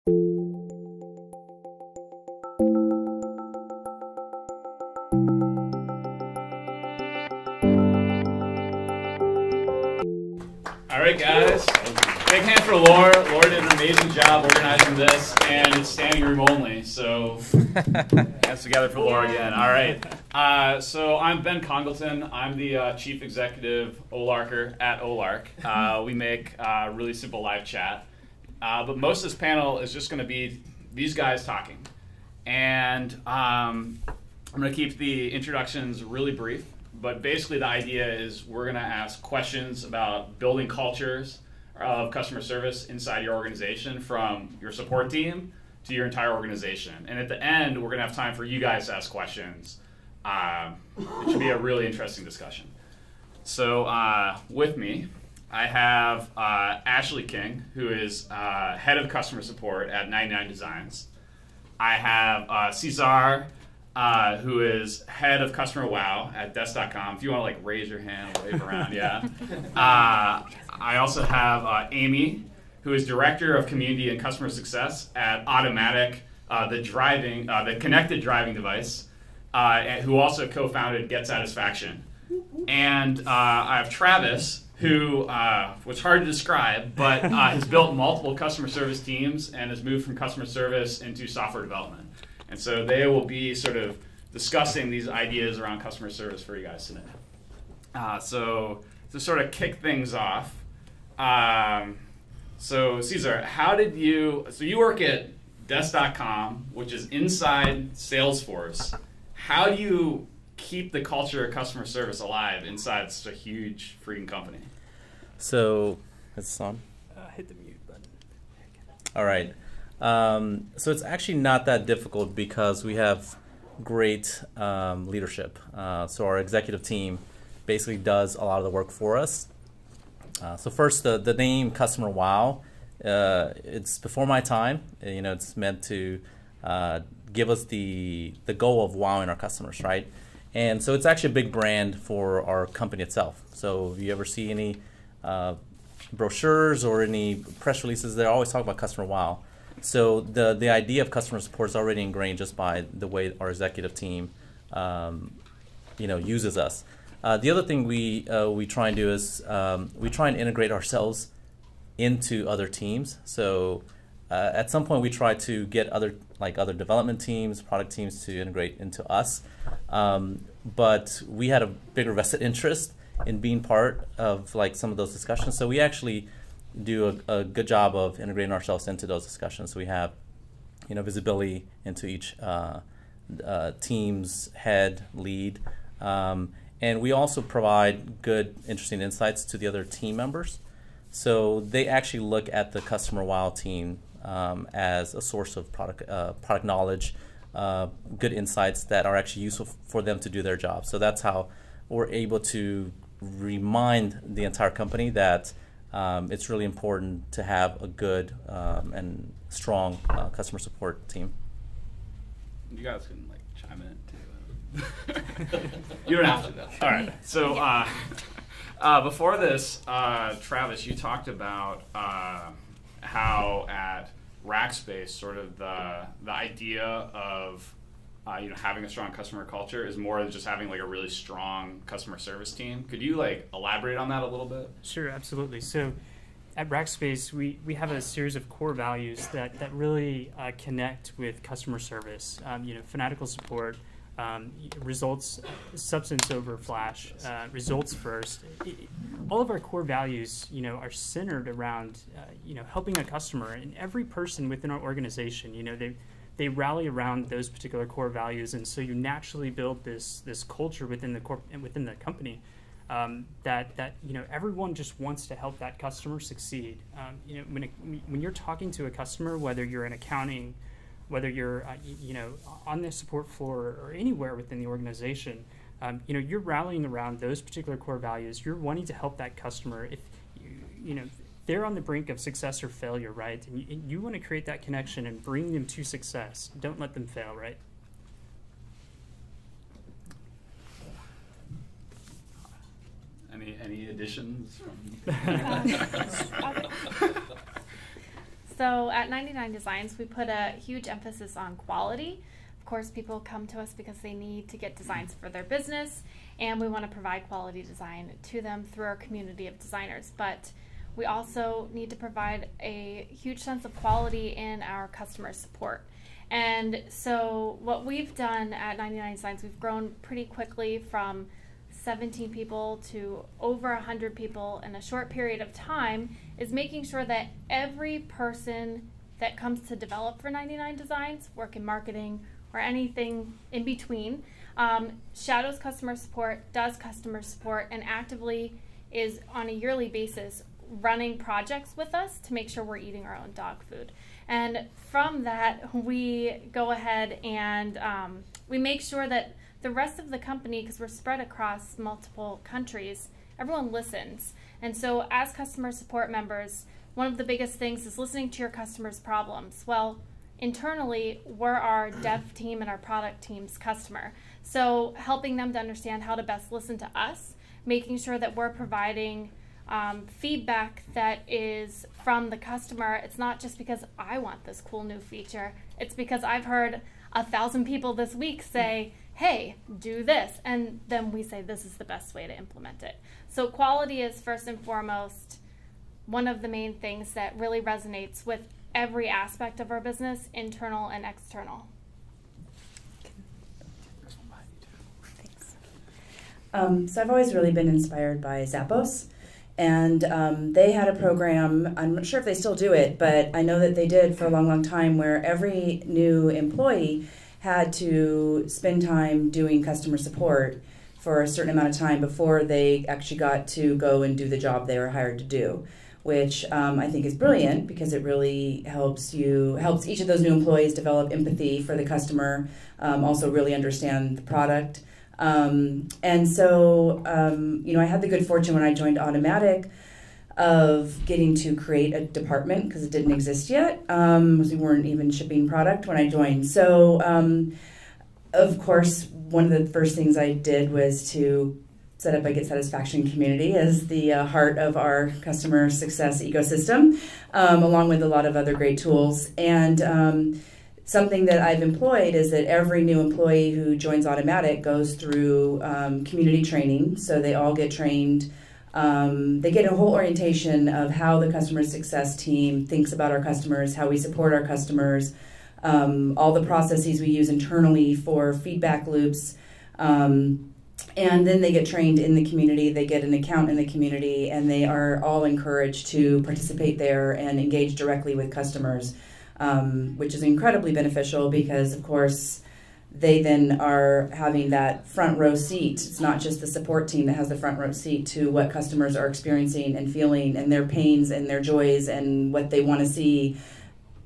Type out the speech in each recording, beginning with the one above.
All right, guys. Big hand for Laura. Laura did an amazing job organizing this, and it's standing room only, so hands together for Laura again. All right. So I'm Ben Congleton. I'm the Chief Executive Olarker at Olark. We make really simple live chat. But most of this panel is just going to be these guys talking. And I'm going to keep the introductions really brief. But basically the idea is we're going to ask questions about building cultures of customer service inside your organization, from your support team to your entire organization. And at the end, we're going to have time for you guys to ask questions. It should be a really interesting discussion. So with me, I have Ashley King, who is head of customer support at 99 Designs. I have Cesar, who is head of customer wow at desk.com. If you want to like raise your hand, wave around, yeah. I also have Amy, who is director of community and customer success at Automatic, the connected driving device, who also co-founded Get Satisfaction. And I have Travis, who was hard to describe, but has built multiple customer service teams and has moved from customer service into software development. And so they will be sort of discussing these ideas around customer service for you guys today. So to sort of kick things off, so Cesar, so you work at desk.com, which is inside Salesforce. How do you keep the culture of customer service alive inside such a huge freaking company? So, is this on? Hit the mute button. All right. So it's actually not that difficult because we have great leadership. So our executive team basically does a lot of the work for us. So first, the name Customer Wow, it's before my time. You know, it's meant to give us the goal of wowing our customers, right? And so it's actually a big brand for our company itself. So if you ever see any brochures or any press releases, they always talk about Customer Wow. So the idea of customer support is already ingrained just by the way our executive team, uses us. The other thing we try and do is we try and integrate ourselves into other teams. So at some point we try to get other development teams, product teams to integrate into us. But we had a bigger vested interest in being part of like some of those discussions. So we actually do a good job of integrating ourselves into those discussions. So we have, visibility into each team's head, lead, and we also provide good, interesting insights to the other team members. So they actually look at the Customer Wow team as a source of product knowledge, good insights that are actually useful for them to do their job. So that's how we're able to remind the entire company that it's really important to have a good and strong customer support team. You guys can like chime in too. You don't have to though. All right. So before this, Travis, you talked about how at Rackspace, sort of the idea of having a strong customer culture is more than just having like a really strong customer service team. Could you like elaborate on that a little bit? Sure, absolutely. So at Rackspace, we have a series of core values that really connect with customer service. Fanatical support, results, substance over flash, results first. All of our core values, are centered around, helping a customer, and every person within our organization, they rally around those particular core values, and so you naturally build this culture within the company that everyone just wants to help that customer succeed. When you're talking to a customer, whether you're in accounting, whether you're on the support floor or anywhere within the organization, you're rallying around those particular core values. You're wanting to help that customer. If they're on the brink of success or failure, right? And you want to create that connection and bring them to success. Don't let them fail, right? Any additions? So at 99 Designs, we put a huge emphasis on quality. Of course, people come to us because they need to get designs for their business, and we want to provide quality design to them through our community of designers. But we also need to provide a huge sense of quality in our customer support. And so what we've done at 99 Designs, we've grown pretty quickly from 17 people to over 100 people in a short period of time, is making sure that every person that comes to develop for 99 Designs, work in marketing or anything in between, shadows customer support, does customer support, and actively is on a yearly basis running projects with us to make sure we're eating our own dog food. And from that, we go ahead and we make sure that the rest of the company, because we're spread across multiple countries, everyone listens. And so as customer support members, one of the biggest things is listening to your customers' problems. Well, internally, we're our dev team and our product team's customer. So helping them to understand how to best listen to us, making sure that we're providing feedback that is from the customer. It's not just because I want this cool new feature. It's because I've heard 1,000 people this week say, hey, do this. And then we say, this is the best way to implement it. So quality is first and foremost one of the main things that really resonates with every aspect of our business, internal and external. Thanks. So I've always really been inspired by Zappos. And they had a program, I'm not sure if they still do it, but I know that they did for a long, long time, where every new employee had to spend time doing customer support for a certain amount of time before they actually got to go and do the job they were hired to do, which I think is brilliant because it really helps each of those new employees develop empathy for the customer, also really understand the product. And so, I had the good fortune when I joined Automatic of getting to create a department because it didn't exist yet, because we weren't even shipping product when I joined. So, of course, one of the first things I did was to set up a Get Satisfaction community as the heart of our customer success ecosystem, along with a lot of other great tools. And something that I've employed is that every new employee who joins Automatic goes through community training. So they all get trained. They get a whole orientation of how the customer success team thinks about our customers, how we support our customers, all the processes we use internally for feedback loops. And then they get trained in the community, they get an account in the community, and they are all encouraged to participate there and engage directly with customers. Which is incredibly beneficial because, of course, they then are having that front row seat. It's not just the support team that has the front row seat to what customers are experiencing and feeling and their pains and their joys and what they want to see.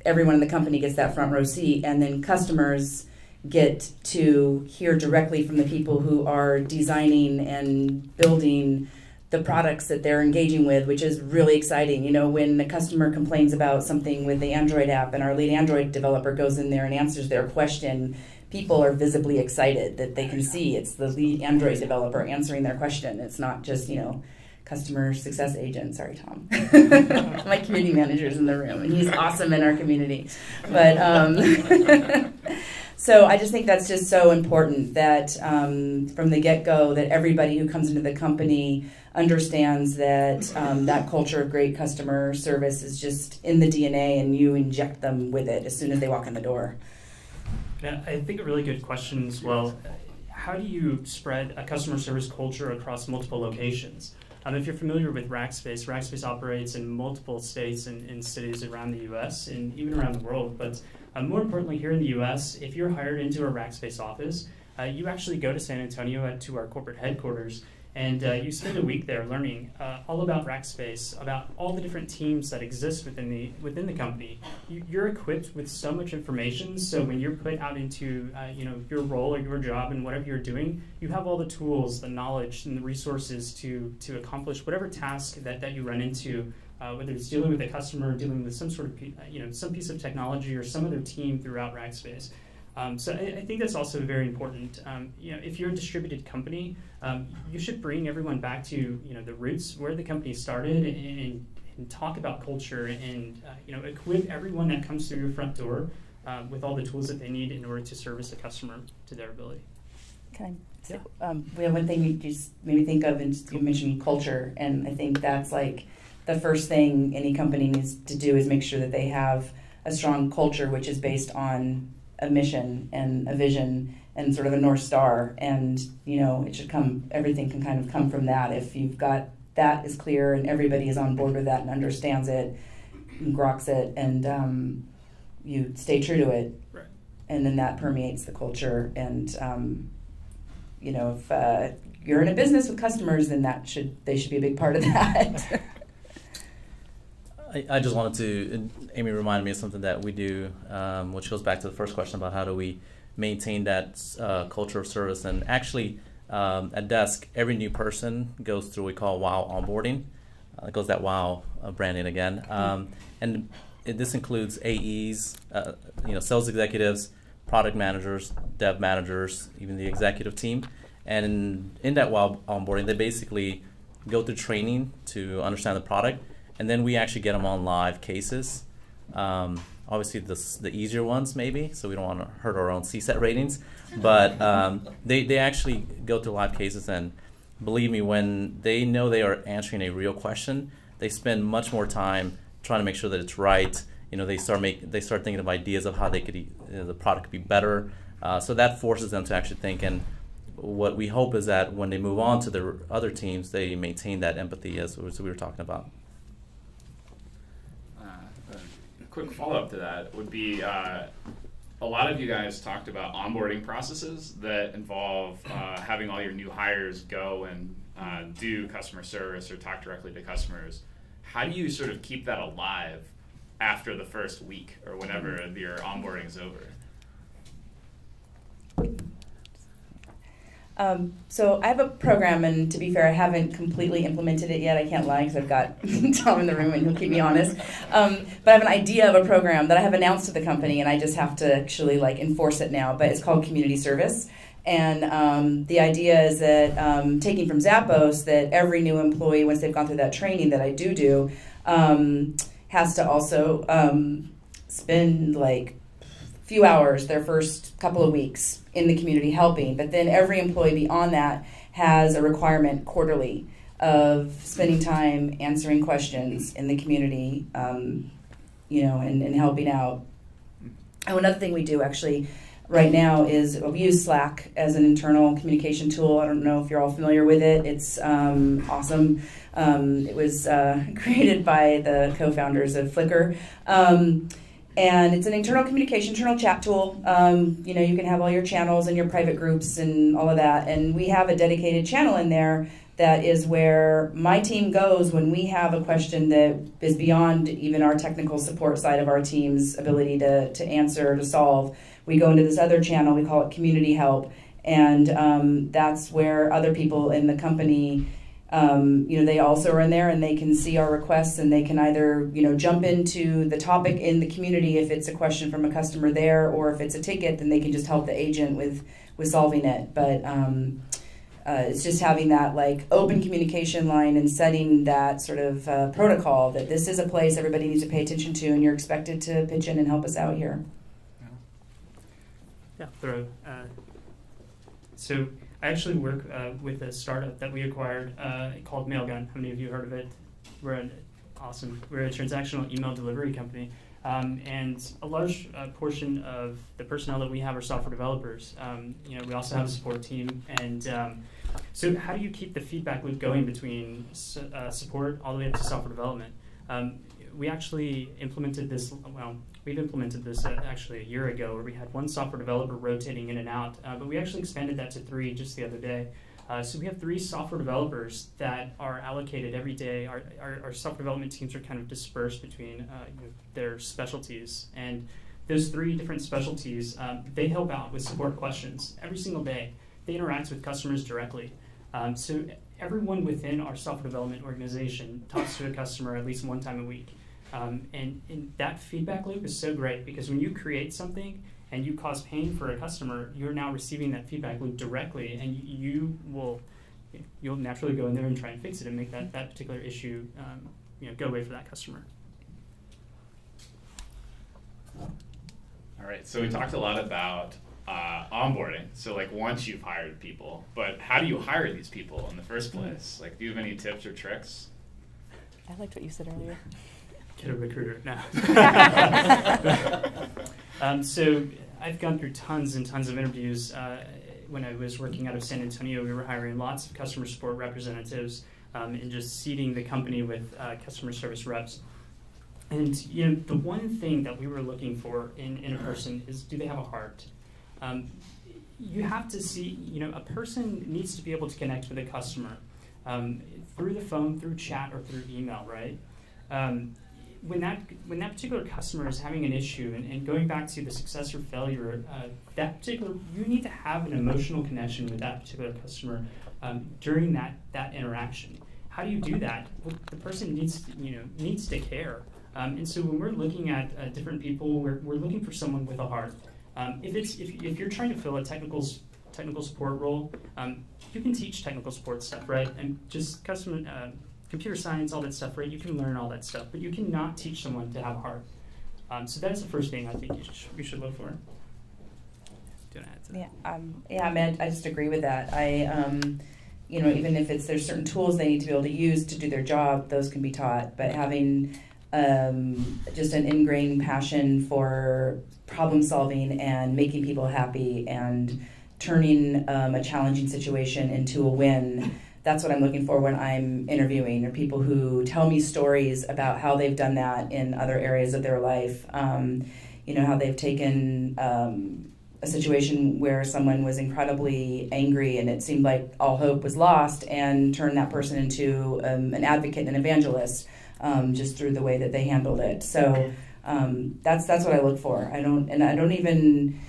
Everyone in the company gets that front row seat, and then customers get to hear directly from the people who are designing and building the products that they're engaging with, which is really exciting. You know, when the customer complains about something with the Android app and our lead Android developer goes in there and answers their question, people are visibly excited that they can see it's the lead Android developer answering their question. It's not just, customer success agent. Sorry, Tom. My community manager's in the room, and he's awesome in our community. But so I just think that's just so important that from the get-go that everybody who comes into the company understands that that culture of great customer service is just in the DNA, and you inject them with it as soon as they walk in the door. Yeah, I think a really good question as well. How do you spread a customer service culture across multiple locations? If you're familiar with Rackspace, Rackspace operates in multiple states and cities around the U.S. and even around the world. But more importantly, here in the U.S., if you're hired into a Rackspace office, you actually go to San Antonio to our corporate headquarters, and you spend a week there learning all about Rackspace, about all the different teams that exist within the company. You're equipped with so much information, so when you're put out into your role or your job and whatever you're doing, you have all the tools, the knowledge, and the resources to accomplish whatever task that you run into, whether it's dealing with a customer, dealing with some sort of some piece of technology or some other team throughout Rackspace. So I think that's also very important. If you're a distributed company, you should bring everyone back to the roots where the company started and and talk about culture and equip everyone that comes through your front door with all the tools that they need in order to service a customer to their ability. Okay. So, we have one thing you just made me think of, and you mentioned culture, and I think that's like the first thing any company needs to do is make sure that they have a strong culture, which is based on a mission and a vision and sort of a North Star. And, it should everything can kind of come from that. If you've got that is clear and everybody is on board with that and understands it and groks it, and you stay true to it. Right. And then that permeates the culture. And, if you're in a business with customers, then they should be a big part of that. I just wanted to, Amy reminded me of something that we do, which goes back to the first question about how do we maintain that culture of service. And actually, at Desk, every new person goes through what we call WOW onboarding. It goes that WOW branding again. And this includes AEs, sales executives, product managers, dev managers, even the executive team. And in that WOW onboarding, they basically go through training to understand the product. And then we actually get them on live cases. Obviously, the easier ones maybe, so we don't want to hurt our own CSAT ratings. But they actually go through live cases, and believe me, when they know they are answering a real question, they spend much more time trying to make sure that it's right. They start thinking of ideas of how they could the product could be better. So that forces them to actually think. And what we hope is that when they move on to the other teams, they maintain that empathy as we were talking about. Quick follow-up to that would be a lot of you guys talked about onboarding processes that involve having all your new hires go and do customer service or talk directly to customers. How do you sort of keep that alive after the first week or whenever your onboarding is over? So I have a program, and to be fair, I haven't completely implemented it yet. I can't lie because I've got Tom in the room and he'll keep me honest. But I have an idea of a program that I have announced to the company, and I just have to actually enforce it now. But it's called community service. And the idea is that, taking from Zappos, that every new employee, once they've gone through that training that I do, has to also spend few hours their first couple of weeks in the community helping, but then every employee beyond that has a requirement quarterly of spending time answering questions in the community, and helping out. And another thing we do actually right now is we use Slack as an internal communication tool. I don't know if you're all familiar with it. It's awesome. It was created by the co-founders of Flickr. And it's an internal communication, internal chat tool. You can have all your channels and your private groups and all of that. And we have a dedicated channel in there that is where my team goes when we have a question that is beyond even our technical support side of our team's ability to answer, to solve. We go into this other channel, we call it community help. And that's where other people in the company, they also are in there, and they can see our requests, and they can either, jump into the topic in the community if it's a question from a customer there, or if it's a ticket, then they can just help the agent with solving it. But it's just having that open communication line and setting that sort of protocol that this is a place everybody needs to pay attention to, and you're expected to pitch in and help us out here. Yeah, so I actually work with a startup that we acquired called Mailgun. How many of you heard of it? We're a transactional email delivery company, and a large portion of the personnel that we have are software developers. We also have a support team, and so how do you keep the feedback loop going between support all the way up to software development? We actually implemented this. We've implemented this actually a year ago, where we had one software developer rotating in and out, but we actually expanded that to 3 just the other day. So we have 3 software developers that are allocated every day. Our software development teams are kind of dispersed between their specialties, and those 3 different specialties, they help out with support questions every single day. They interact with customers directly. So everyone within our software development organization talks to a customer at least one time a week. And that feedback loop is so great, because when you create something and you cause pain for a customer, you're now receiving that feedback loop directly, and you'll naturally go in there and try and fix it and make that particular issue go away for that customer. All right, so we talked a lot about onboarding. So like once you've hired people, but how do you hire these people in the first place? Like, do you have any tips or tricks? I liked what you said earlier. Get a recruiter now. So I've gone through tons and tons of interviews. When I was working out of San Antonio, we were hiring lots of customer support representatives and just seeding the company with customer service reps. And the one thing that we were looking for in a person is, do they have a heart? You have to see, a person needs to be able to connect with a customer through the phone, through chat, or through email, right? When that particular customer is having an issue, and going back to the success or failure, you need to have an emotional connection with that particular customer during that interaction. How do you do that? Well, the person needs to care. And so when we're looking at different people, we're looking for someone with a heart. If you're trying to fill a technical support role, you can teach technical support stuff, right? And just computer science, all that stuff, right? You can learn all that stuff, but you cannot teach someone to have a heart. So that is the first thing I think you should look for. Do you want to add to that? I just agree with that. Even if there's certain tools they need to be able to use to do their job, those can be taught. But having just an ingrained passion for problem solving and making people happy and turning a challenging situation into a win, that's what I'm looking for when I'm interviewing, or people who tell me stories about how they've done that in other areas of their life. How they've taken a situation where someone was incredibly angry and it seemed like all hope was lost, and turned that person into an advocate and an evangelist just through the way that they handled it. So that's what I look for. I don't even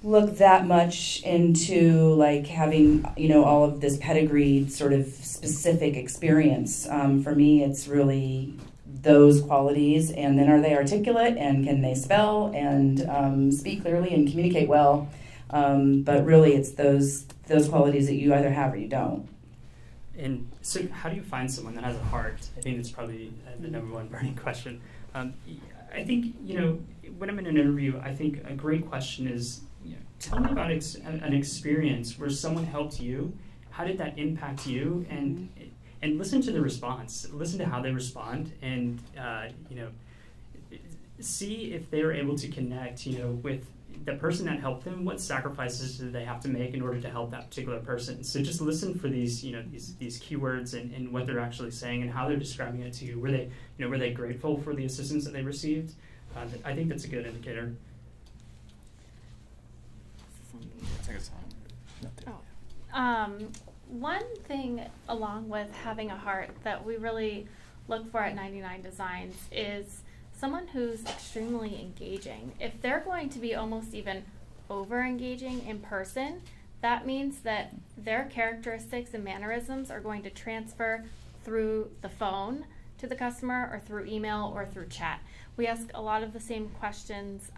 look that much into like having all of this pedigreed sort of specific experience. For me, it's really those qualities, and then are they articulate, and can they spell and speak clearly and communicate well? But really, it's those qualities that you either have or you don't. And so how do you find someone that has a heart? I think that's probably the number one burning question. I think, when I'm in an interview, I think a great question is, tell me about an experience where someone helped you. How did that impact you? And listen to the response. Listen to how they respond, and see if they're able to connect, with the person that helped them. What sacrifices do they have to make in order to help that particular person? So just listen for these, these keywords and what they're actually saying and how they're describing it to you. Were they grateful for the assistance that they received? I think that's a good indicator. One thing along with having a heart that we really look for at 99 Designs is someone who's extremely engaging. If they're going to be almost even over-engaging in person, that means that their characteristics and mannerisms are going to transfer through the phone to the customer, or through email, or through chat. We ask a lot of the same questions,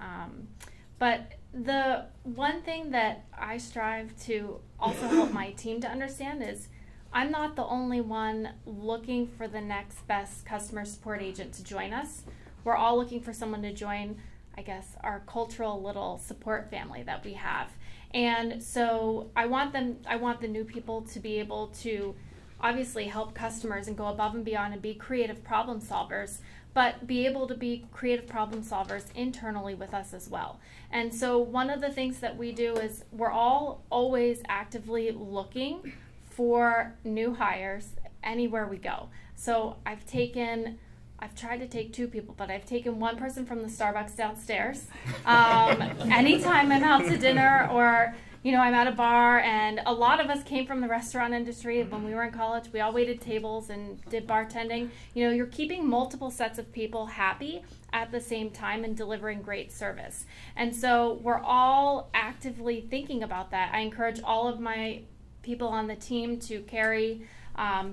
but the one thing that I strive to also help my team to understand is I'm not the only one looking for the next best customer support agent to join us. We're all looking for someone to join, I guess, our cultural little support family that we have. And so I want the new people to be able to obviously help customers and go above and beyond and be creative problem solvers, but be able to be creative problem solvers internally with us as well. And so one of the things that we do is we're all always actively looking for new hires anywhere we go. So I've tried to take 2 people, but I've taken one person from the Starbucks downstairs. Anytime I'm out to dinner, or I'm at a bar, and a lot of us came from the restaurant industry when we were in college. We all waited tables and did bartending. You're keeping multiple sets of people happy at the same time and delivering great service. And so we're all actively thinking about that. I encourage all of my people on the team to carry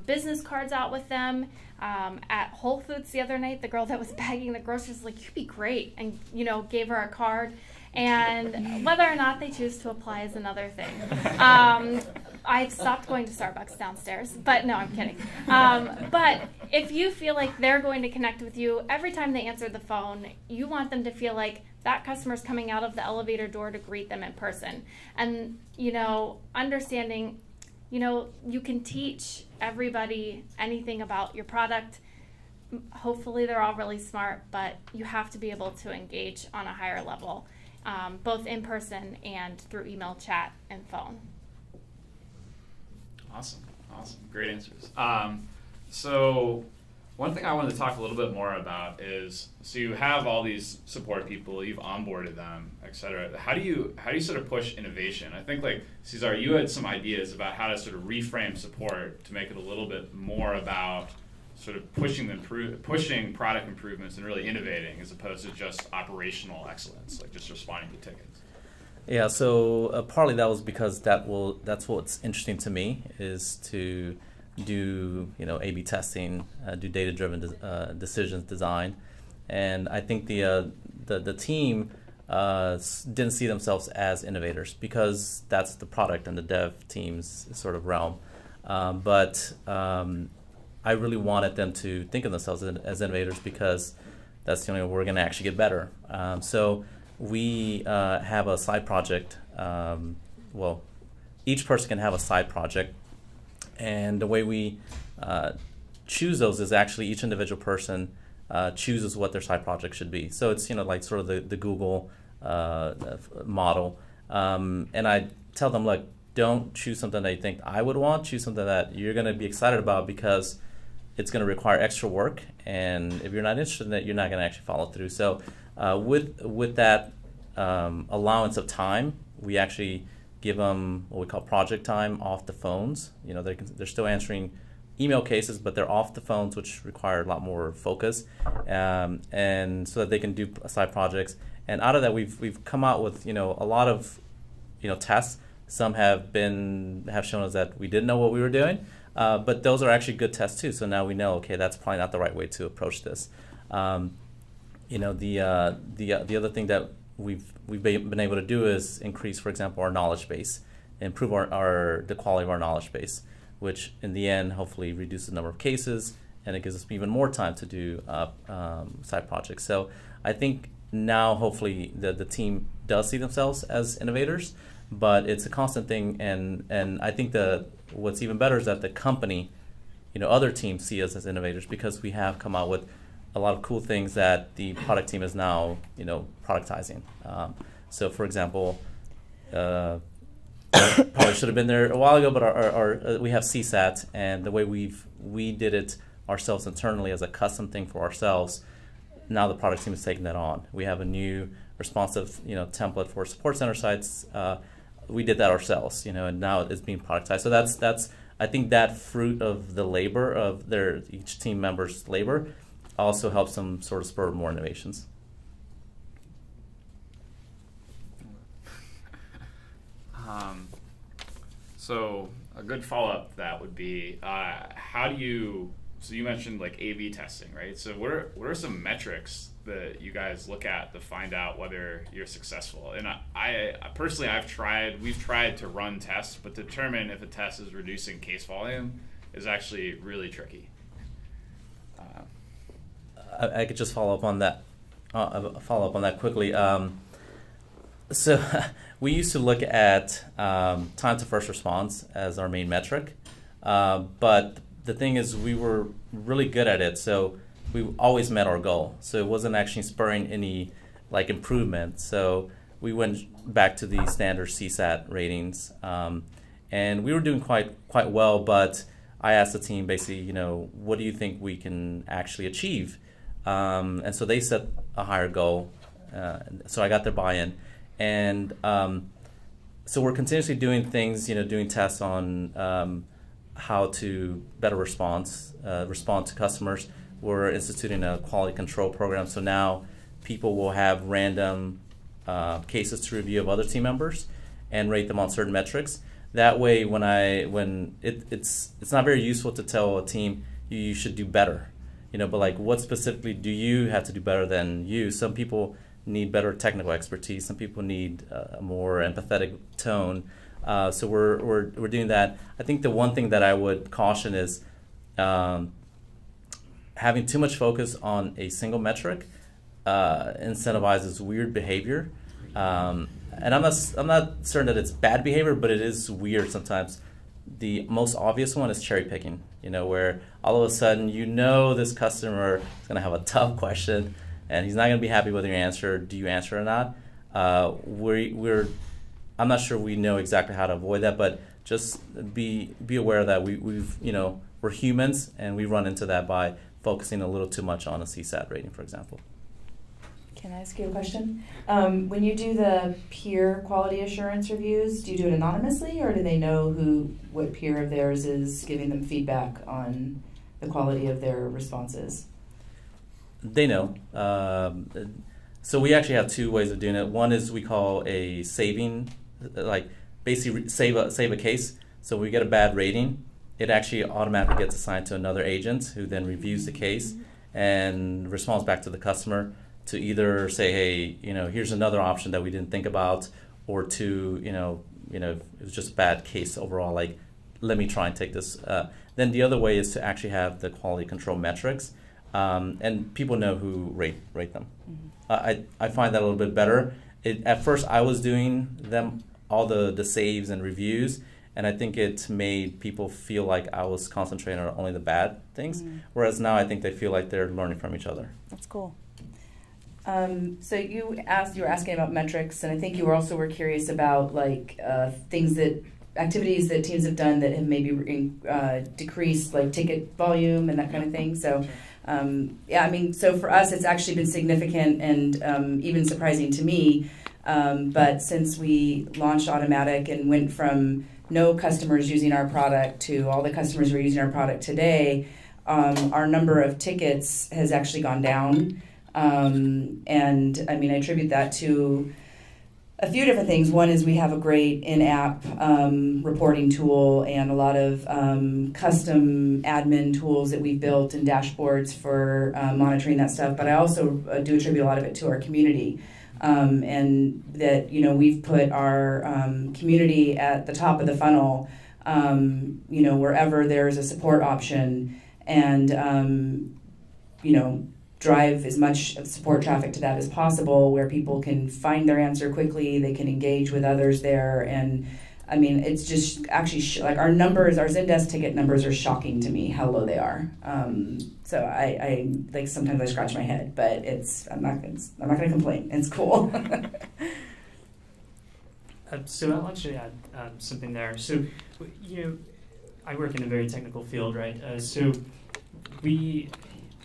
business cards out with them. At Whole Foods the other night, the girl that was bagging the groceries was like, "You'd be great," and gave her a card. And whether or not they choose to apply is another thing. I've stopped going to Starbucks downstairs, but no, I'm kidding. But if you feel like they're going to connect with you every time they answer the phone, you want them to feel like that customer's coming out of the elevator door to greet them in person. And, you know, understanding, you know, you can teach everybody anything about your product. Hopefully they're all really smart, but you have to be able to engage on a higher level, both in person and through email, chat, and phone. Awesome. Great answers. So one thing I wanted to talk a little bit more about is, so you have all these support people, you've onboarded them, et cetera. How do you sort of push innovation? I think, like, Cesar, you had some ideas about how to sort of reframe support to make it a little bit more about sort of pushing product improvements and really innovating, as opposed to just operational excellence, like just responding to tickets. Yeah, so partly that was because that's what's interesting to me, is to do, you know, A/B testing, do data-driven decisions design, and I think the team didn't see themselves as innovators, because that's the product and the dev team's sort of realm. But I really wanted them to think of themselves as innovators, because that's the only way we're going to actually get better. So we have a side project. Well, each person can have a side project, and the way we choose those is actually each individual person chooses what their side project should be. So it's, you know, like sort of the Google model. And I tell them, look, don't choose something that you think I would want. Choose something that you're going to be excited about, because it's going to require extra work, and if you're not interested in it, you're not going to actually follow through. So with that allowance of time, we actually give them what we call project time off the phones. You know, they're still answering email cases, but they're off the phones, which require a lot more focus, and so that they can do side projects. And out of that, we've come out with, you know, a lot of, you know, tests. Some have shown us that we didn't know what we were doing, but those are actually good tests too. So now we know, okay, that's probably not the right way to approach this. You know, the other thing that we've been able to do is increase, for example, our knowledge base, improve the quality of our knowledge base, which in the end hopefully reduces the number of cases, and it gives us even more time to do side projects. So I think now hopefully the team does see themselves as innovators, but it's a constant thing, and I think what's even better is that the company, you know, other teams see us as innovators, because we have come out with a lot of cool things that the product team is now, you know, productizing. So for example, probably should have been there a while ago, but we have CSAT, and the way we did it ourselves internally as a custom thing for ourselves. Now the product team is taking that on. We have a new responsive, you know, template for support center sites. We did that ourselves, you know, and now it's being productized. So that's I think that fruit of the labor of each team member's labor also helps them sort of spur more innovations. So a good follow-up to that would be, how do you, so you mentioned like A/B testing, right? So what are some metrics that you guys look at to find out whether you're successful? And I personally, we've tried to run tests, but to determine if a test is reducing case volume is actually really tricky. I could just follow up on that quickly. So we used to look at time to first response as our main metric, but the thing is we were really good at it, so we always met our goal. So it wasn't actually spurring any like improvement. So we went back to the standard CSAT ratings, and we were doing quite well. But I asked the team basically, you know, what do you think we can actually achieve? And so they set a higher goal. So I got their buy-in, and so we're continuously doing things, you know, doing tests on how to better respond to customers. We're instituting a quality control program, so now people will have random cases to review of other team members and rate them on certain metrics. That way, when it's not very useful to tell a team you should do better, you know, but like what specifically do you have to do better than you? Some people need better technical expertise. Some people need a more empathetic tone. So we're doing that. I think the one thing that I would caution is having too much focus on a single metric incentivizes weird behavior. And I'm not certain that it's bad behavior, but it is weird sometimes. The most obvious one is cherry picking, where all of a sudden this customer is going to have a tough question and he's not going to be happy with your answer. Do you answer or not? I'm not sure we know exactly how to avoid that, but just be aware that we're humans and we run into that by focusing a little too much on a CSAT rating, for example. Can I ask you a question? When you do the peer quality assurance reviews, do you do it anonymously, or do they know what peer of theirs is giving them feedback on the quality of their responses? They know. So we actually have two ways of doing it. One is we call a saving, like basically save a case. So we get a bad rating, it actually automatically gets assigned to another agent who then reviews the case and responds back to the customer to either say, hey, here's another option that we didn't think about, or to, it was just a bad case overall, like, let me try and take this. Then the other way is to actually have the quality control metrics, and people know who rate them. Mm-hmm. I find that a little bit better. At first, I was doing all the saves and reviews, and I think it made people feel like I was concentrating on only the bad things, whereas now I think they feel like they're learning from each other. That's cool. So you were asking about metrics, and I think you were curious about activities that teams have done that have maybe decreased, like ticket volume and that kind of thing. So so for us, it's actually been significant and even surprising to me. But since we launched Automatic and went from no customers using our product to all the customers who are using our product today, our number of tickets has actually gone down. And I attribute that to a few different things. One is we have a great in-app reporting tool and a lot of custom admin tools that we've built and dashboards for monitoring that stuff. But I also do attribute a lot of it to our community. And that, we've put our community at the top of the funnel, wherever there's a support option, and, drive as much support traffic to that as possible, where people can find their answer quickly, they can engage with others there. And it's just actually like our Zendesk ticket numbers are shocking to me how low they are. So I sometimes I scratch my head, but I'm not going to complain. It's cool. So I'll actually add something there. So I work in a very technical field, right? So we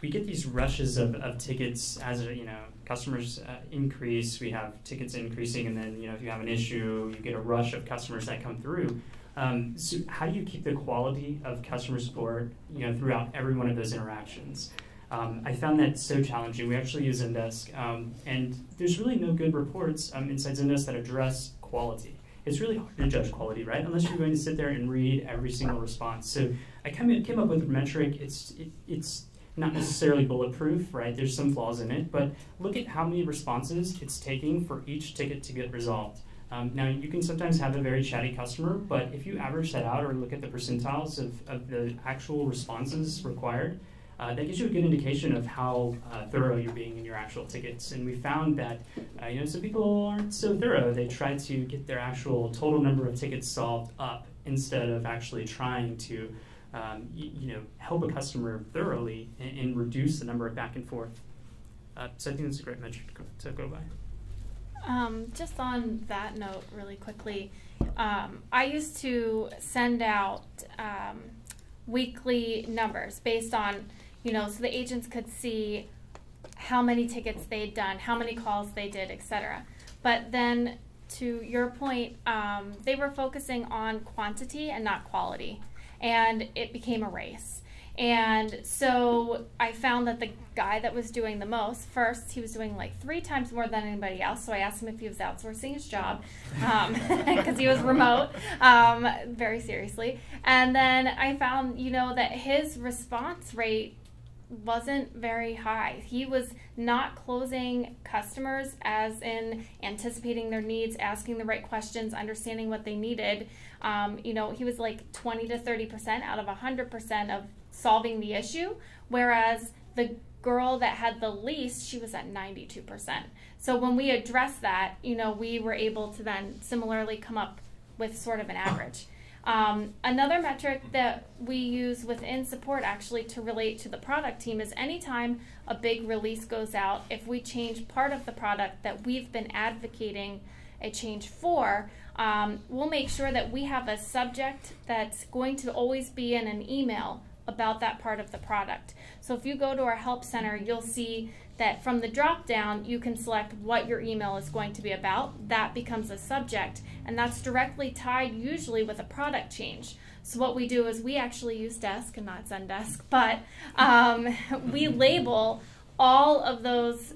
get these rushes of tickets as customers increase. We have tickets increasing, and then if you have an issue, you get a rush of customers that come through. So how do you keep the quality of customer support throughout every one of those interactions? I found that so challenging. We actually use Zendesk, and there's really no good reports inside Zendesk that address quality. It's really hard to judge quality, right? Unless you're going to sit there and read every single response. So I came up with a metric. It's not necessarily bulletproof, right? There's some flaws in it, but look at how many responses it's taking for each ticket to get resolved. Now, you can sometimes have a very chatty customer, but if you average that out or look at the percentiles of the actual responses required, that gives you a good indication of how thorough you're being in your actual tickets. And we found that some people aren't so thorough. They try to get their actual total number of tickets solved up instead of actually trying to help a customer thoroughly and reduce the number of back and forth. So I think that's a great metric to go by. Just on that note, really quickly, I used to send out weekly numbers based on, so the agents could see how many tickets they'd done, how many calls they did, etc. But then, to your point, they were focusing on quantity and not quality. And it became a race. And so I found that the guy that was doing the most, first, he was doing like 3 times more than anybody else. So I asked him if he was outsourcing his job, because he was remote, very seriously. And then I found, that his response rate wasn't very high. He was not closing customers as in anticipating their needs, asking the right questions, understanding what they needed. He was like 20 to 30% out of 100% of solving the issue, whereas the girl that had the least, she was at 92%. So when we addressed that, we were able to then similarly come up with sort of an average. Another metric that we use within support actually to relate to the product team is anytime a big release goes out, if we change part of the product that we've been advocating a change for, we'll make sure that we have a subject that's going to always be in an email about that part of the product. So if you go to our help center, you'll see that from the drop down you can select what your email is going to be about. That becomes a subject, and that's directly tied usually with a product change. So what we do is we actually use Desk and not Zendesk, but we label all of those.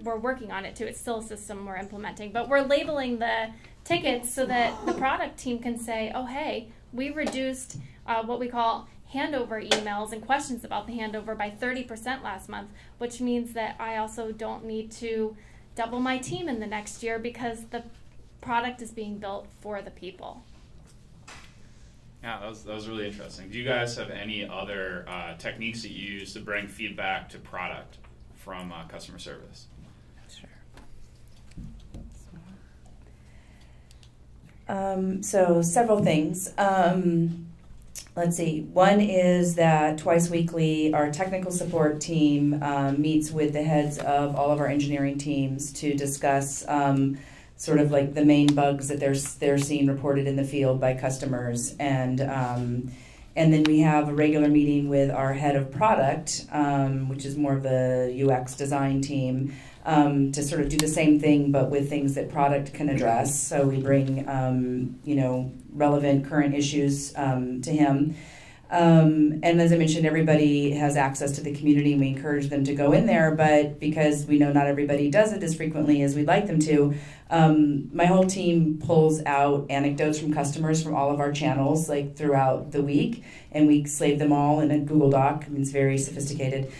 We're working on it too. It's still a system we're implementing, but we're labeling the tickets so that the product team can say, oh hey, we reduced what we call handover emails and questions about the handover by 30% last month, which means that I also don't need to double my team in the next year because the product is being built for the people. Yeah, that was really interesting. Do you guys have any other techniques that you use to bring feedback to product from customer service? Sure. So several things. Let's see. One is that twice weekly, our technical support team meets with the heads of all of our engineering teams to discuss sort of like the main bugs that they're seeing reported in the field by customers, and then we have a regular meeting with our head of product, which is more of the UX design team, to sort of do the same thing but with things that product can address. So we bring relevant current issues to him. And as I mentioned, everybody has access to the community, and we encourage them to go in there, but because we know not everybody does it as frequently as we'd like them to, my whole team pulls out anecdotes from customers from all of our channels like throughout the week, and we slave them all in a Google Doc. I mean, it's very sophisticated.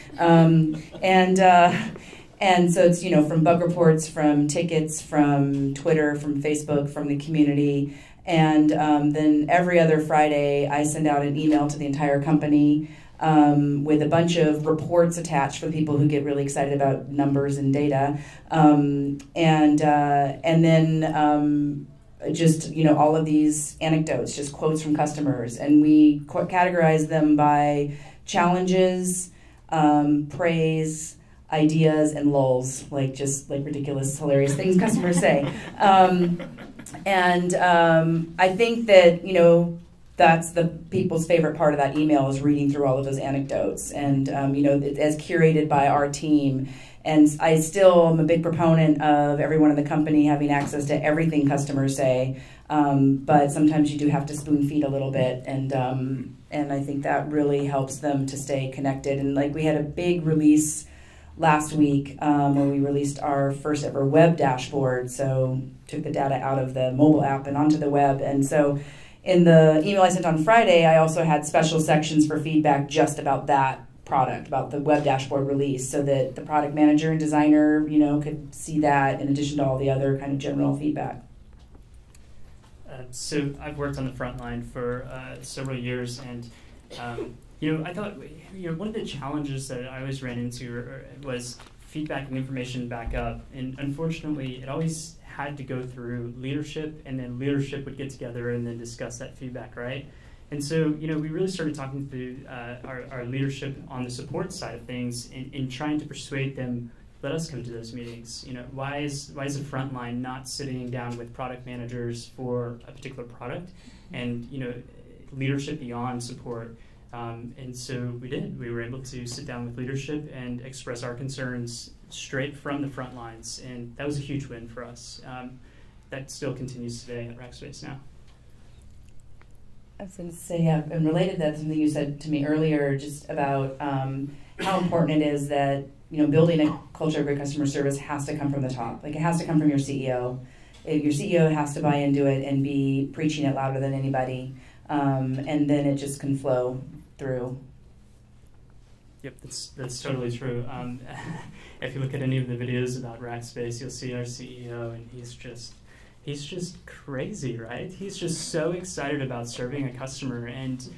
And so it's, from bug reports, from tickets, from Twitter, from Facebook, from the community. And then every other Friday, I send out an email to the entire company with a bunch of reports attached for the people who get really excited about numbers and data. And then just, all of these anecdotes, just quotes from customers. And we categorize them by challenges, praise, ideas, and lulls, just ridiculous, hilarious things customers say. And I think that, that's the people's favorite part of that email is reading through all of those anecdotes, and, as curated by our team. And I still am a big proponent of everyone in the company having access to everything customers say, but sometimes you do have to spoon feed a little bit, and I think that really helps them to stay connected. And we had a big release last week where we released our first ever web dashboard, so took the data out of the mobile app and onto the web. And so in the email I sent on Friday, I also had special sections for feedback just about that product, about the web dashboard release, so that the product manager and designer, could see that in addition to all the other kind of general feedback. So I've worked on the front line for several years, and I thought, one of the challenges that I always ran into was feedback and information back up, and unfortunately it always had to go through leadership, and then leadership would get together and then discuss that feedback, right? And so, we really started talking to our leadership on the support side of things, and trying to persuade them, let us come to those meetings. Why is the front line not sitting down with product managers for a particular product, and leadership beyond support? And so we did. We were able to sit down with leadership and express our concerns straight from the front lines, and that was a huge win for us. That still continues today at Rackspace now. I was going to say, and related to that, something you said to me earlier, just about how important it is that building a culture of great customer service has to come from the top. It has to come from your CEO. Your CEO has to buy into it and be preaching it louder than anybody, and then it just can flow through. Yep, that's totally true. If you look at any of the videos about Rackspace, you'll see our CEO, and he's just crazy, right? He's just so excited about serving a customer, and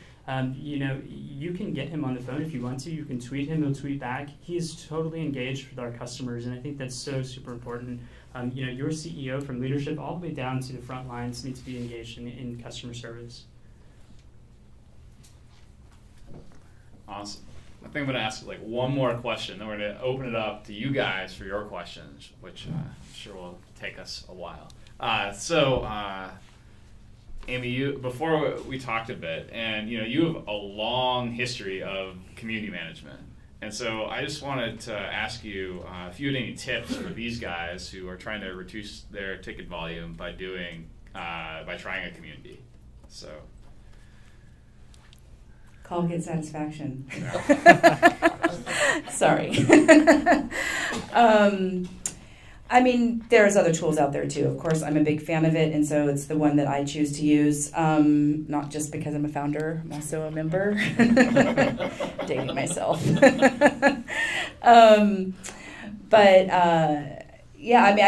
you can get him on the phone if you want to. You can tweet him; he'll tweet back. He is totally engaged with our customers, and I think that's so super important. Your CEO, from leadership all the way down to the front lines, needs to be engaged in customer service. Awesome. I think I'm going to ask like one more question, then we're going to open it up to you guys for your questions, which I'm sure will take us a while. Amy, before we talked a bit, and you have a long history of community management, and so I just wanted to ask you if you had any tips for these guys who are trying to reduce their ticket volume by trying a community. So. Call get satisfaction. Sorry. I mean, there's other tools out there too. Of course, I'm a big fan of it, and so it's the one that I choose to use. Not just because I'm a founder, I'm also a member. Dating myself. Yeah, I mean,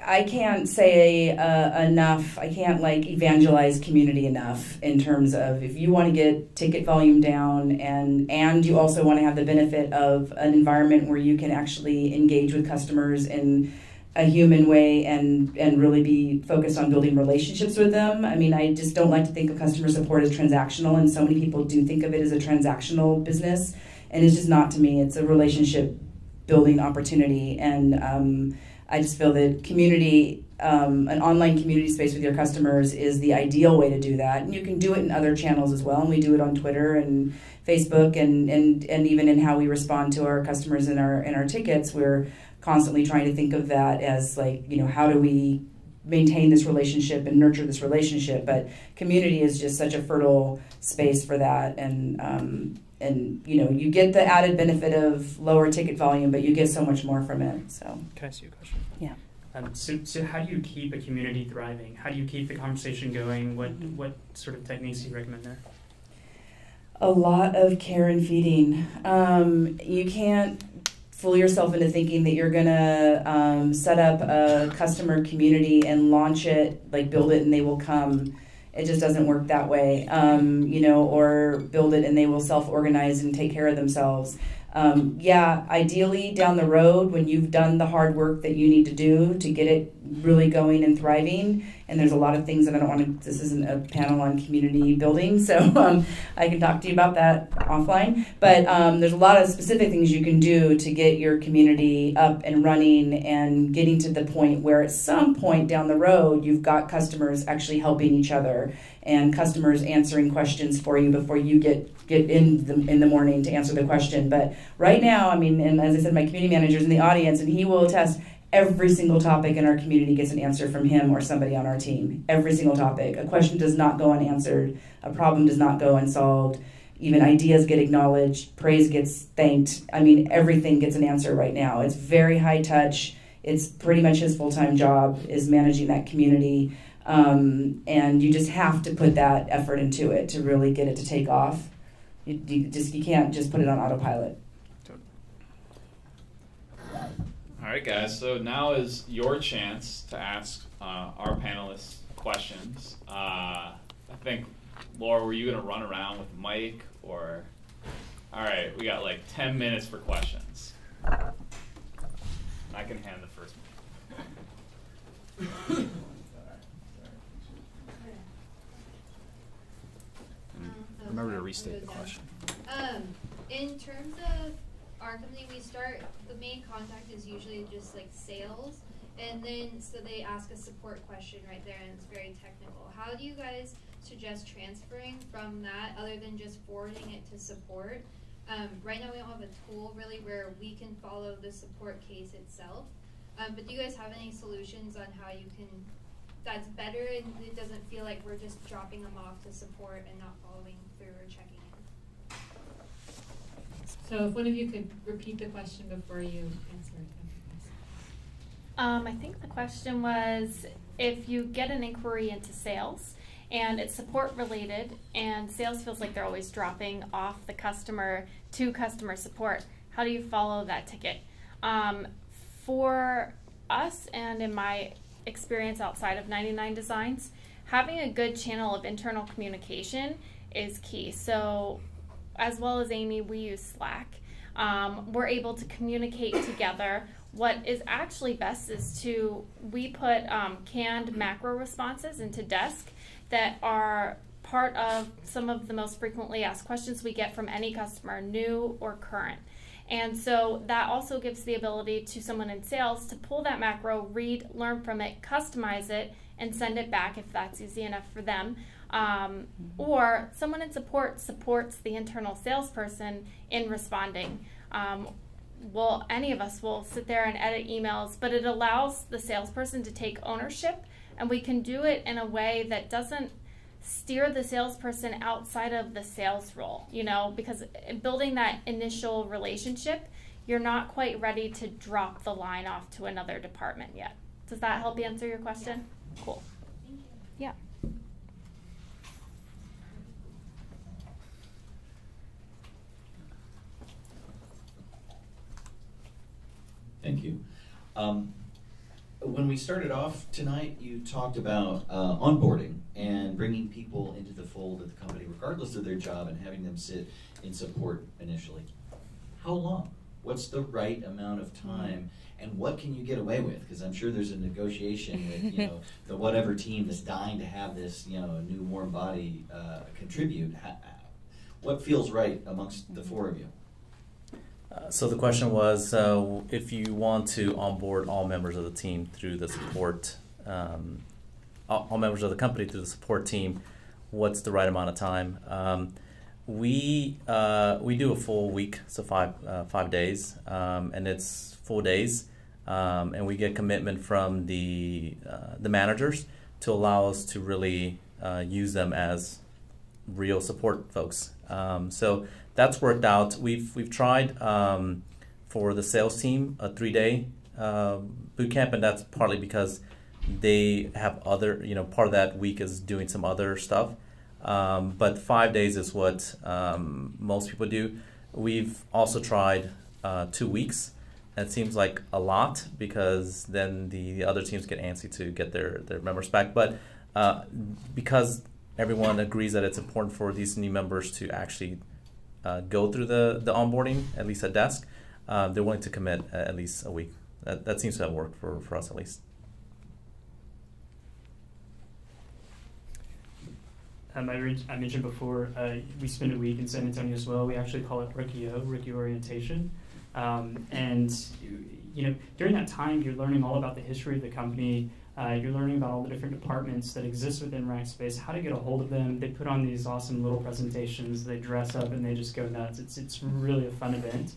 I can't say enough. I can't evangelize community enough in terms of if you want to get ticket volume down and you also want to have the benefit of an environment where you can actually engage with customers in a human way and really be focused on building relationships with them. I mean, I just don't like to think of customer support as transactional, and so many people do think of it as a transactional business, and it's just not to me. It's a relationship building opportunity, and I just feel that community, an online community space with your customers is the ideal way to do that. And you can do it in other channels as well. And we do it on Twitter and Facebook and even in how we respond to our customers in our tickets. We're constantly trying to think of that as how do we maintain this relationship and nurture this relationship. But community is just such a fertile space for that. And you get the added benefit of lower ticket volume, but you get so much more from it. So, can I ask you a question? Yeah. So how do you keep a community thriving? How do you keep the conversation going? What sort of techniques do you recommend there? A lot of care and feeding. You can't fool yourself into thinking that you're gonna set up a customer community and launch it, build it and they will come. It just doesn't work that way, or build it and they will self-organize and take care of themselves. Ideally down the road when you've done the hard work that you need to do to get it really going and thriving, and there's a lot of things that I don't want to, this isn't a panel on community building, so I can talk to you about that offline, but there's a lot of specific things you can do to get your community up and running and getting to the point where at some point down the road you've got customers actually helping each other and customers answering questions for you before you get in the morning to answer the question. But right now, I mean, and as I said, my community manager's in the audience, and he will attest every single topic in our community gets an answer from him or somebody on our team. Every single topic. A question does not go unanswered. A problem does not go unsolved. Even ideas get acknowledged. Praise gets thanked. I mean, everything gets an answer right now. It's very high touch. It's pretty much his full-time job is managing that community. And you just have to put that effort into it to really get it to take off. You can't just put it on autopilot. All right, guys. So now is your chance to ask our panelists questions. I think, Laura, were you going to run around with Mike or? All right, we got 10 minutes for questions. I can hand the first one. Remember to restate the question. In terms of our company, the main contact is usually just sales, and then so they ask a support question right there, and it's very technical. How do you guys suggest transferring from that other than just forwarding it to support? Right now we don't have a tool really where we can follow the support case itself, but do you guys have any solutions on how you can that's better and it doesn't feel like we're just dropping them off to support and not following through or checking in? So if one of you could repeat the question before you answer it. I think the question was if you get an inquiry into sales and it's support related and sales feels like they're always dropping off the customer to customer support. How do you follow that ticket? For us, and in my experience outside of 99 Designs, having a good channel of internal communication is key. So as well as Amy, we use Slack. We're able to communicate together. What is actually best is we put canned macro responses into Desk that are part of some of the most frequently asked questions we get from any customer, new or current. And so that also gives the ability to someone in sales to pull that macro, read, learn from it, customize it, and send it back if that's easy enough for them. Or someone in support supports the internal salesperson in responding. Well, any of us will sit there and edit emails, but it allows the salesperson to take ownership, and we can do it in a way that doesn't steer the salesperson outside of the sales role, because building that initial relationship, you're not quite ready to drop the line off to another department yet. Does that help answer your question? Yeah. Cool. Thank you. Yeah. Thank you. When we started off tonight, you talked about onboarding and bringing people into the fold of the company, regardless of their job, and having them sit in support initially. How long? What's the right amount of time, and what can you get away with? Because I'm sure there's a negotiation with the whatever team that's dying to have this new warm body contribute. What feels right amongst the four of you? So the question was, if you want to onboard all members of the team through the support, all members of the company through the support team, what's the right amount of time? We do a full week, so 5 days, and it's full days, and we get commitment from the managers to allow us to really use them as real support folks. So that's worked out. We've tried for the sales team a 3-day boot camp, and that's partly because they have other, part of that week is doing some other stuff. But 5 days is what most people do. We've also tried 2 weeks. That seems like a lot because then the other teams get antsy to get their members back. But because everyone agrees that it's important for these new members to actually go through the onboarding, at least at Desk, they're willing to commit at least a week. That seems to have worked for us at least. I mentioned before, we spend a week in San Antonio as well. We actually call it Rookie Orientation. And during that time, you're learning all about the history of the company. You're learning about all the different departments that exist within Rackspace, how to get a hold of them. They put on these awesome little presentations. They dress up and they just go nuts. It's really a fun event.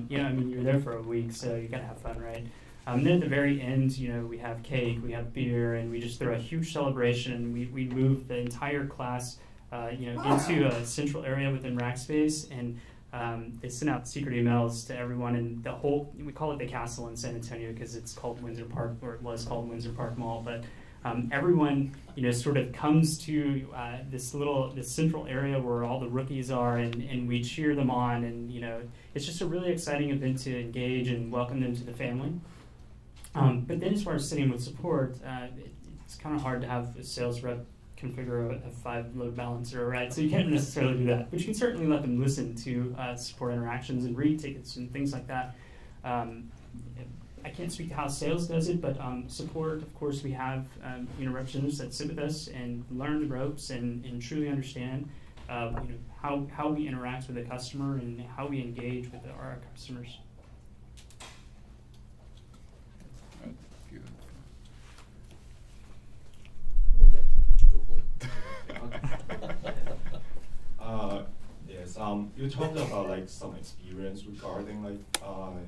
You're there for a week, so you gotta have fun, right? And then at the very end, we have cake, we have beer, and we just throw a huge celebration. And we move the entire class, into a central area within Rackspace, and they send out secret emails to everyone, and we call it the castle in San Antonio because it's called Windsor Park, or it was called Windsor Park Mall, but everyone, sort of comes to this central area where all the rookies are, and we cheer them on, and it's just a really exciting event to engage and welcome them to the family. But then as far as sitting with support, it's kind of hard to have a sales rep configure a 5-load balancer, right? So you can't necessarily do that, but you can certainly let them listen to support interactions and read tickets and things like that. I can't speak to how sales does it, but support, of course, we have representatives that sit with us and learn the ropes and truly understand how we interact with the customer and how we engage with our customers. Yes. You talked about some experience regarding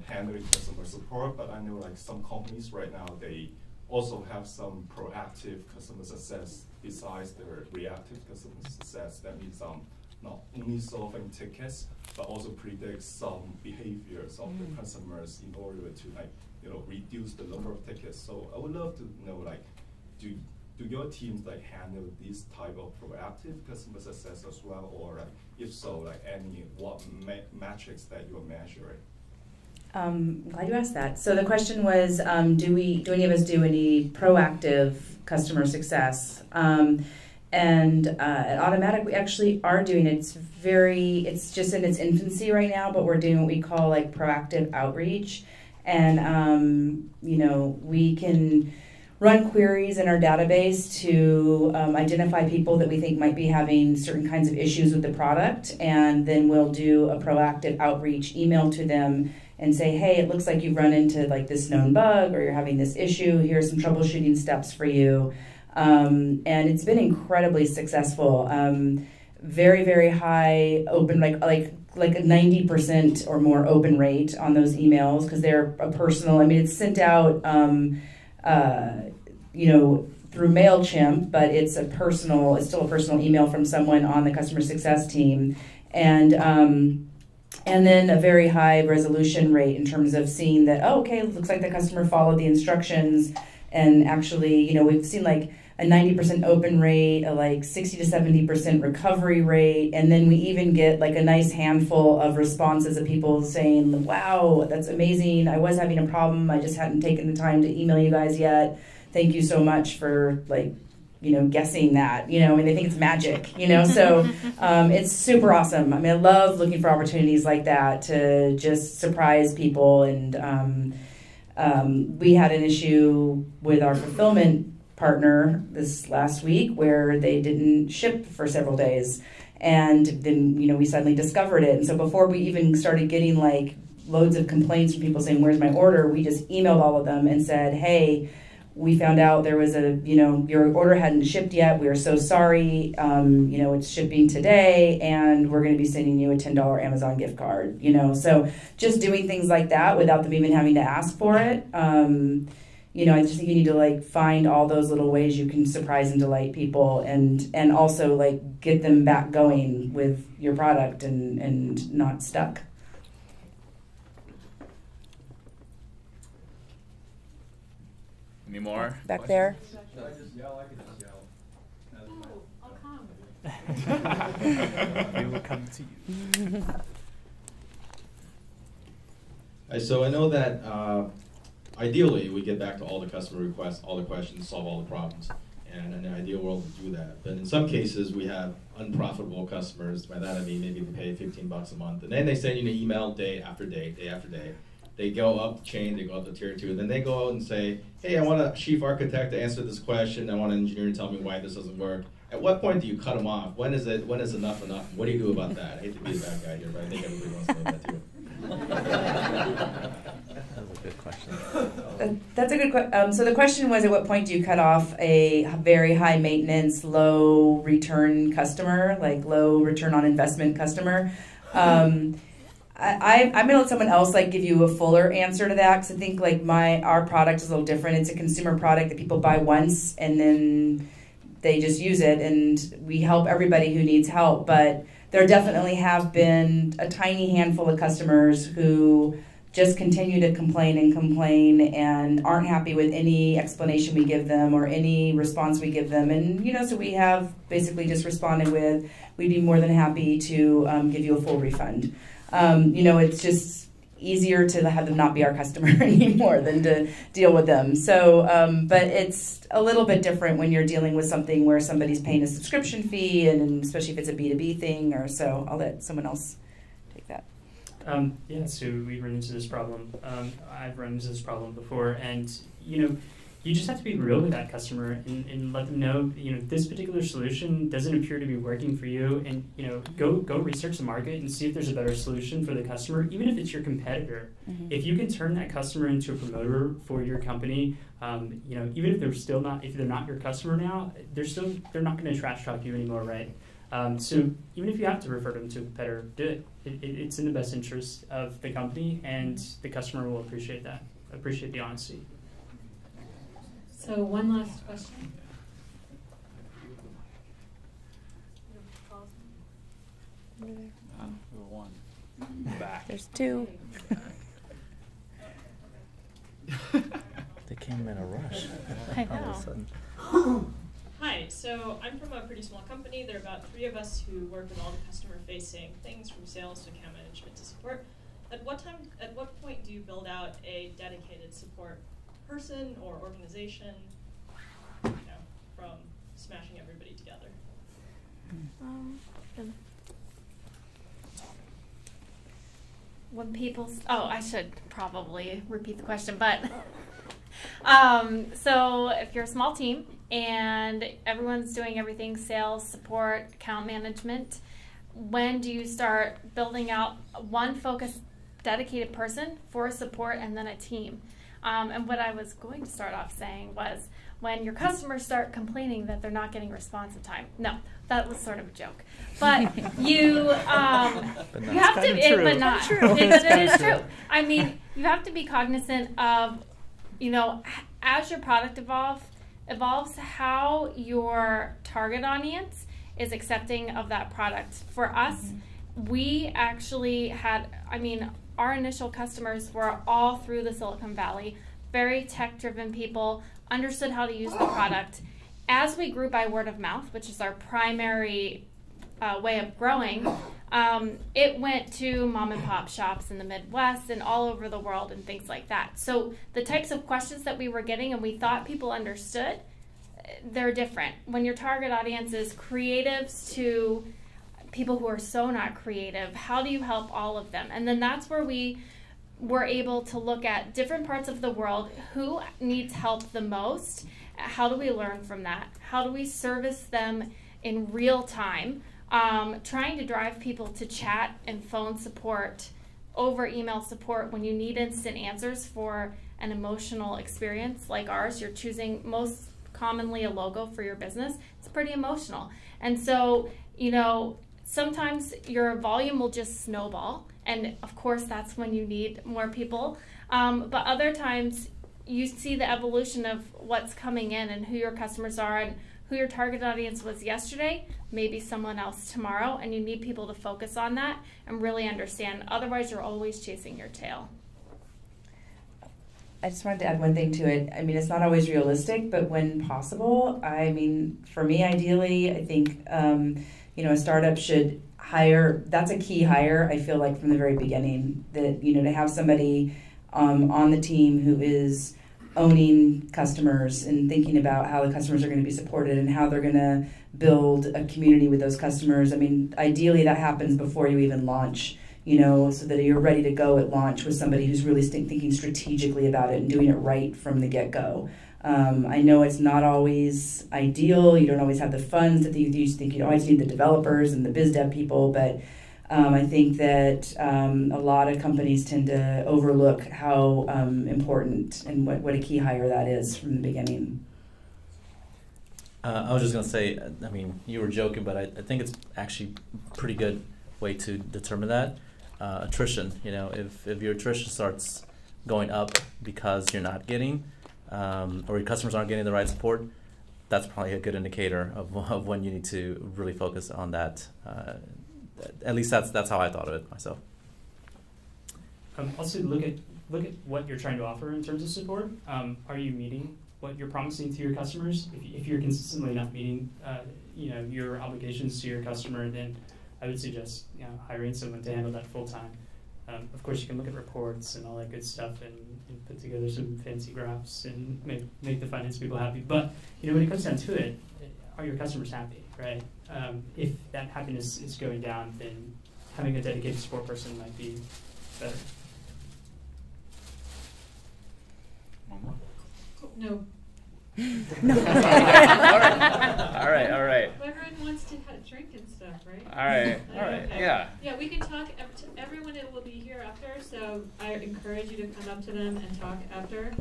handling customer support, but I know some companies right now, they also have some proactive customer success besides their reactive customer success. That means not only solving tickets, but also predict some behaviors of the customers in order to reduce the number of tickets. So I would love to know do your teams like handle this type of proactive customer success as well, or like, if so, like what metrics that you are measuring? Glad you asked that. So the question was, do any of us do any proactive customer success? And at Automatic, we actually are doing it. It's just in its infancy right now, but we're doing what we call like proactive outreach. And, we can run queries in our database to identify people that we think might be having certain kinds of issues with the product. And then we'll do a proactive outreach email to them and say, hey, it looks like you've run into like this known bug or you're having this issue. Here's some troubleshooting steps for you. And it's been incredibly successful. Very, very high open, like a 90% or more open rate on those emails because they're a personal. I mean, it's sent out, through MailChimp, but it's still a personal email from someone on the customer success team, and then a very high resolution rate in terms of seeing that, it looks like the customer followed the instructions, and actually, we've seen like a 90% open rate, a like 60 to 70% recovery rate, and then we even get like a nice handful of responses of people saying, wow, that's amazing, I was having a problem, I just hadn't taken the time to email you guys yet. Thank you so much for guessing that, and they think it's magic, so it's super awesome. I mean, I love looking for opportunities like that to just surprise people. And we had an issue with our fulfillment partner this last week where they didn't ship for several days. And then, we suddenly discovered it. And so before we even started getting like loads of complaints from people saying, where's my order? We just emailed all of them and said, hey, we found out there was your order hadn't shipped yet. We are so sorry. It's shipping today, and we're going to be sending you a $10 Amazon gift card. So just doing things like that without them even having to ask for it. I just think you need to like find all those little ways you can surprise and delight people, and also like get them back going with your product and not stuck. Any more? Back there. Should I just yell? I can just yell. I'll come. We will come to you. So I know that ideally we get back to all the customer requests, all the questions, solve all the problems. And in an ideal world we do that. But in some cases we have unprofitable customers. By that I mean maybe they pay $15 a month. And then they send you an email day after day, day after day. They go up the chain, they go up to tier 2, and then they go out and say, hey, I want a chief architect to answer this question, I want an engineer to tell me why this doesn't work. At what point do you cut them off? When is enough enough? What do you do about that? I hate to be the bad guy here, but I think everybody wants to know that too. That's a good question. That's a good question. So the question was, at what point do you cut off a very high maintenance, low return customer, like low return on investment customer? I'm going to let someone else give you a fuller answer to that, because I think our product is a little different. It's a consumer product that people buy once and then they just use it, and we help everybody who needs help. But there definitely have been a tiny handful of customers who just continue to complain and aren't happy with any explanation we give them or any response we give them. And, so we have basically just responded with, we'd be more than happy to give you a full refund. It's just easier to have them not be our customer anymore than to deal with them. So, but it's a little bit different when you're dealing with something where somebody's paying a subscription fee, and especially if it's a B2B thing, or so. I'll let someone else take that. So we run into this problem. I've run into this problem before, and you just have to be real with that customer and let them know, this particular solution doesn't appear to be working for you, and go research the market and see if there's a better solution for the customer, even if it's your competitor. Mm-hmm. If you can turn that customer into a promoter for your company, even if they're not your customer now, they're not going to trash talk you anymore, right? So even if you have to refer them to a competitor, do it. It's in the best interest of the company, and the customer will appreciate the honesty. So one last question. One. Back. There's two. They came in a rush. I All of a know. sudden. Hi, so I'm from a pretty small company. There are about 3 of us who work with all the customer-facing things from sales to account management to support. At what point do you build out a dedicated support person or organization, you know, from smashing everybody together? When people, I should probably repeat the question, but so if you're a small team and everyone's doing everything, sales, support, account management, when do you start building out one focused, dedicated person for support and then a team? And what I was going to start off saying was when your customers start complaining that they're not getting responsive time. No, that was sort of a joke. But you, you have to, but not true. It is true. I mean, you have to be cognizant of, you know, as your product evolves, how your target audience is accepting of that product. For us, we actually had, I mean, our initial customers were all through the Silicon Valley, very tech-driven people, understood how to use the product. As we grew by word of mouth, which is our primary way of growing, it went to mom and pop shops in the Midwest and all over the world and things like that. So the types of questions that we were getting and we thought people understood, they're different. When your target audience is creatives to people who are so not creative, how do you help all of them? And then that's where we were able to look at different parts of the world, who needs help the most, how do we learn from that? How do we service them in real time? Trying to drive people to chat and phone support over email support when you need instant answers for an emotional experience like ours. You're choosing most commonly a logo for your business. It's pretty emotional. And so, you know, sometimes your volume will just snowball. And of course, that's when you need more people. But other times, you see the evolution of what's coming in and who your customers are and who your target audience was yesterday, maybe someone else tomorrow, and you need people to focus on that and really understand. Otherwise, you're always chasing your tail. I just wanted to add one thing to it. I mean, it's not always realistic, but when possible, I mean, for me, ideally, I think, you know, a startup should hire, that's a key hire, I feel like, from the very beginning, that, you know, to have somebody on the team who is owning customers and thinking about how the customers are going to be supported and how they're going to build a community with those customers. I mean, ideally that happens before you even launch, you know, so that you're ready to go at launch with somebody who's really thinking strategically about it and doing it right from the get-go. I know it's not always ideal. You don't always have the funds that you used to think. You always need the developers and the biz dev people, but I think that a lot of companies tend to overlook how important and what a key hire that is from the beginning. I was just going to say, I mean, you were joking, but I think it's actually a pretty good way to determine that. Attrition, you know, if your attrition starts going up because you're not getting, or your customers aren't getting the right support, that's probably a good indicator of when you need to really focus on that. At least that's how I thought of it myself. Also, look at what you're trying to offer in terms of support. Are you meeting what you're promising to your customers? If you're consistently not meeting, you know, your obligations to your customer, then I would suggest, you know, hiring someone to handle that full time. Of course, you can look at reports and all that good stuff and put together some fancy graphs and make the finance people happy. But, you know, when it comes down to it, are your customers happy, right? If that happiness is going down, then having a dedicated support person might be better. One more? No. No. All right. Well, everyone wants to drink and stuff, right? All right, Okay. yeah. Yeah, we can talk to everyone that will be here after, so I encourage you to come up to them and talk after.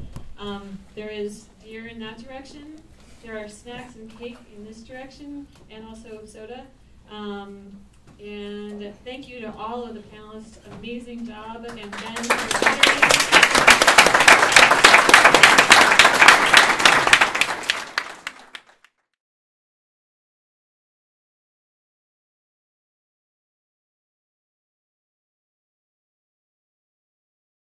There is beer in that direction. There are snacks and cake in this direction, and also soda. And thank you to all of the panelists. Amazing job. And Ben,